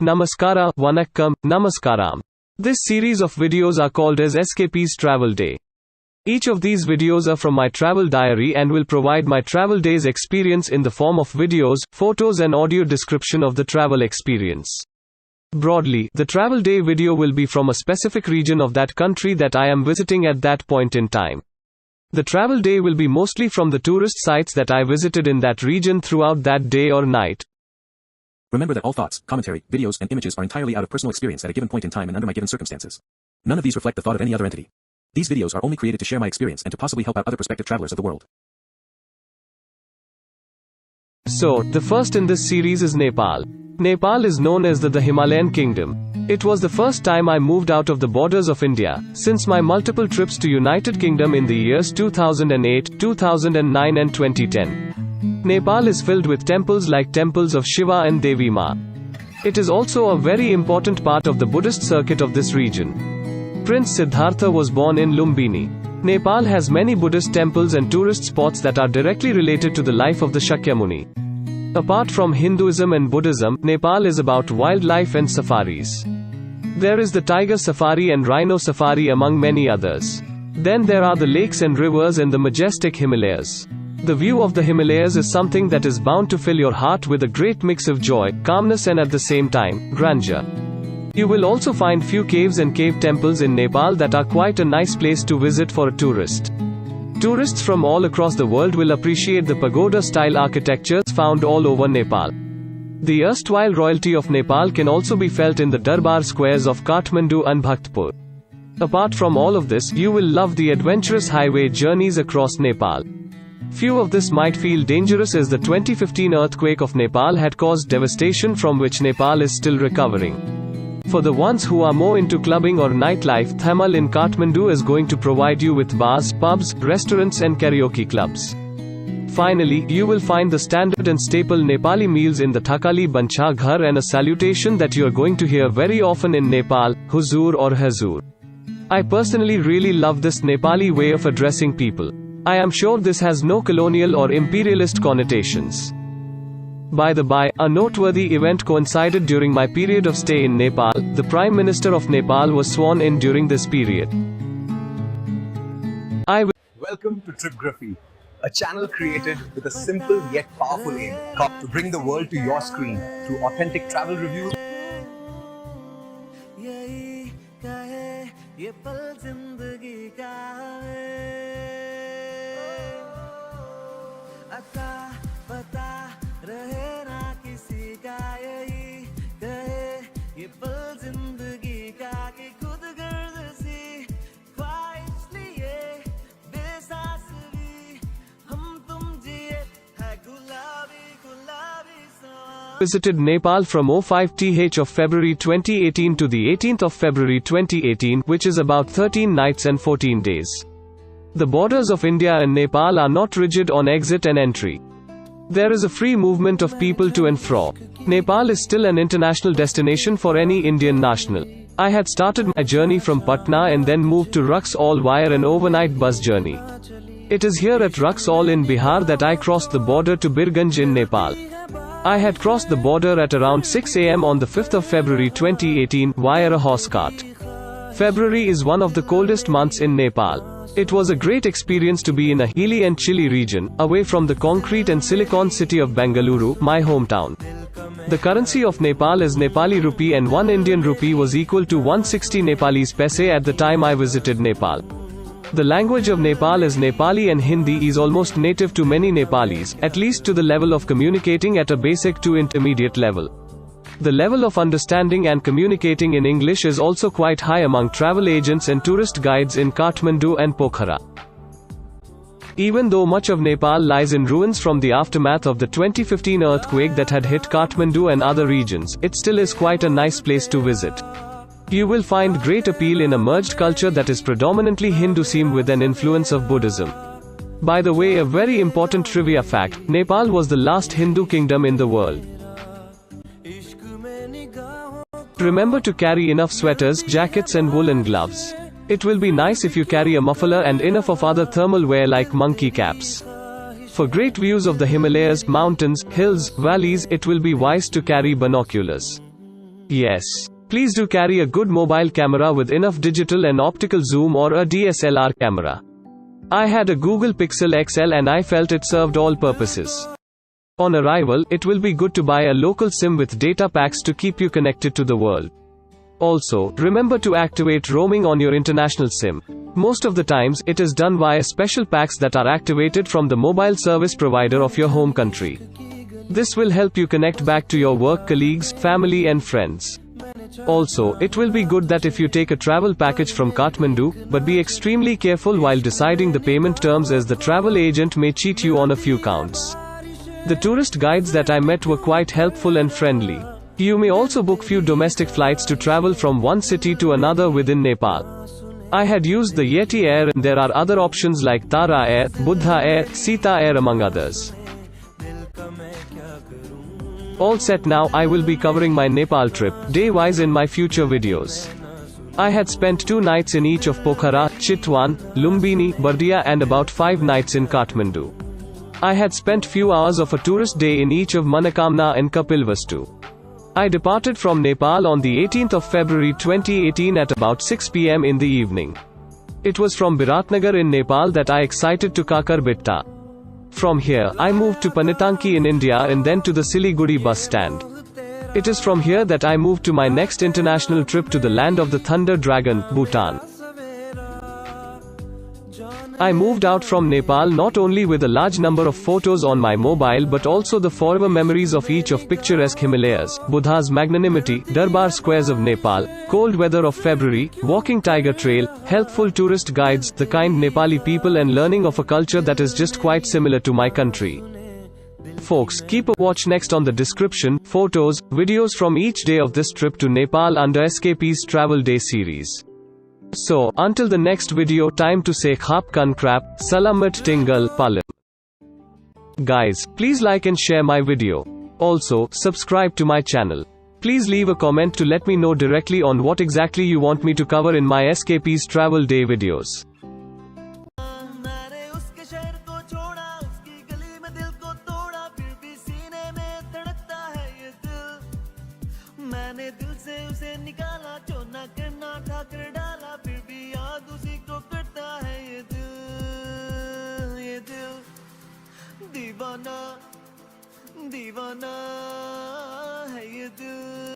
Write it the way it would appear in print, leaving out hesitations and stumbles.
Namaskara, Vanakkam, Namaskaram. This series of videos are called as SKP's Travel Day. Each of these videos are from my travel diary and will provide my travel day's experience in the form of videos, photos and audio description of the travel experience. Broadly, the travel day video will be from a specific region of that country that I am visiting at that point in time. The travel day will be mostly from the tourist sites that I visited in that region throughout that day or night. Remember that all thoughts, commentary, videos, and images are entirely out of personal experience at a given point in time and under my given circumstances. None of these reflect the thought of any other entity. These videos are only created to share my experience and to possibly help out other prospective travelers of the world. So, the first in this series is Nepal. Nepal is known as the Himalayan kingdom. It was the first time I moved out of the borders of India, since my multiple trips to United Kingdom in the years 2008, 2009 and 2010. Nepal is filled with temples like temples of Shiva and Devi Ma. It is also a very important part of the Buddhist circuit of this region. Prince Siddhartha was born in Lumbini. Nepal has many Buddhist temples and tourist spots that are directly related to the life of the Shakyamuni. Apart from Hinduism and Buddhism, Nepal is about wildlife and safaris. There is the tiger safari and rhino safari among many others. Then there are the lakes and rivers and the majestic Himalayas. The view of the Himalayas is something that is bound to fill your heart with a great mix of joy, calmness and at the same time, grandeur. You will also find few caves and cave temples in Nepal that are quite a nice place to visit for a tourist. Tourists from all across the world will appreciate the pagoda-style architectures found all over Nepal. The erstwhile royalty of Nepal can also be felt in the Darbar squares of Kathmandu and Bhaktapur. Apart from all of this, you will love the adventurous highway journeys across Nepal. Few of this might feel dangerous as the 2015 earthquake of Nepal had caused devastation from which Nepal is still recovering. For the ones who are more into clubbing or nightlife, Thamal in Kathmandu is going to provide you with bars, pubs, restaurants and karaoke clubs. Finally, you will find the standard and staple Nepali meals in the Thakali Bancha Ghar and a salutation that you are going to hear very often in Nepal, Huzur or Hazur. I personally really love this Nepali way of addressing people. I am sure this has no colonial or imperialist connotations. By the by, a noteworthy event coincided during my period of stay in Nepal. The Prime Minister of Nepal was sworn in during this period. Welcome to Tripgraphy, a channel created with a simple yet powerful aim to bring the world to your screen through authentic travel reviews. Visited Nepal from 05th of February 2018 to the 18th of February 2018, which is about 13 nights and 14 days. The borders of India and Nepal are not rigid on exit and entry. There is a free movement of people to and fro. Nepal is still an international destination for any Indian national. I had started my journey from Patna and then moved to Raxaul via an overnight bus journey. It is here at Raxaul in Bihar that I crossed the border to Birganj in Nepal. I had crossed the border at around 6 am on the 5th of February 2018 via a horse cart. February is one of the coldest months in Nepal. It was a great experience to be in a hilly and chilly region, away from the concrete and silicon city of Bengaluru, my hometown. The currency of Nepal is Nepali rupee and 1 Indian rupee was equal to 160 Nepalese paise at the time I visited Nepal. The language of Nepal is Nepali and Hindi is almost native to many Nepalis, at least to the level of communicating at a basic to intermediate level. The level of understanding and communicating in English is also quite high among travel agents and tourist guides in Kathmandu and Pokhara. Even though much of Nepal lies in ruins from the aftermath of the 2015 earthquake that had hit Kathmandu and other regions, it still is quite a nice place to visit. You will find great appeal in a merged culture that is predominantly Hinduism with an influence of Buddhism. By the way, a very important trivia fact, Nepal was the last Hindu kingdom in the world. Remember to carry enough sweaters, jackets and woolen gloves. It will be nice if you carry a muffler and enough of other thermal wear like monkey caps. For great views of the Himalayas, mountains, hills, valleys, it will be wise to carry binoculars. Yes. Please do carry a good mobile camera with enough digital and optical zoom or a DSLR camera. I had a Google Pixel XL and I felt it served all purposes. On arrival, it will be good to buy a local SIM with data packs to keep you connected to the world. Also, remember to activate roaming on your international SIM. Most of the times, it is done via special packs that are activated from the mobile service provider of your home country. This will help you connect back to your work colleagues, family and friends. Also, it will be good that if you take a travel package from Kathmandu, but be extremely careful while deciding the payment terms as the travel agent may cheat you on a few counts. The tourist guides that I met were quite helpful and friendly. You may also book few domestic flights to travel from one city to another within Nepal. I had used the Yeti Air and there are other options like Tara Air, Buddha Air, Sita Air among others. All set now, I will be covering my Nepal trip, day-wise in my future videos. I had spent 2 nights in each of Pokhara, Chitwan, Lumbini, Bardia and about 5 nights in Kathmandu. I had spent few hours of a tourist day in each of Manakamna and Kapilvastu. I departed from Nepal on the 18th of February 2018 at about 6 p.m. in the evening. It was from Biratnagar in Nepal that I excited to Kakarbitta. From here, I moved to Panitanki in India and then to the Siliguri bus stand. It is from here that I moved to my next international trip to the land of the Thunder Dragon, Bhutan. I moved out from Nepal not only with a large number of photos on my mobile but also the forever memories of each of picturesque Himalayas, Buddha's magnanimity, Darbar squares of Nepal, cold weather of February, walking tiger trail, helpful tourist guides, the kind Nepali people and learning of a culture that is just quite similar to my country. Folks, keep a watch next on the description, photos, videos from each day of this trip to Nepal under SKP's Travel Day series. So, until the next video, time to say khap kan krap, salamat tinggal, palim. Guys, please like and share my video. Also, subscribe to my channel. Please leave a comment to let me know directly on what exactly you want me to cover in my SKP's Travel Day videos. मैंने दिल से उसे निकाला जो ना करना था कर डाला फिर भी याद उसी को करता है ये दिल दीवाना दीवाना है ये दिल।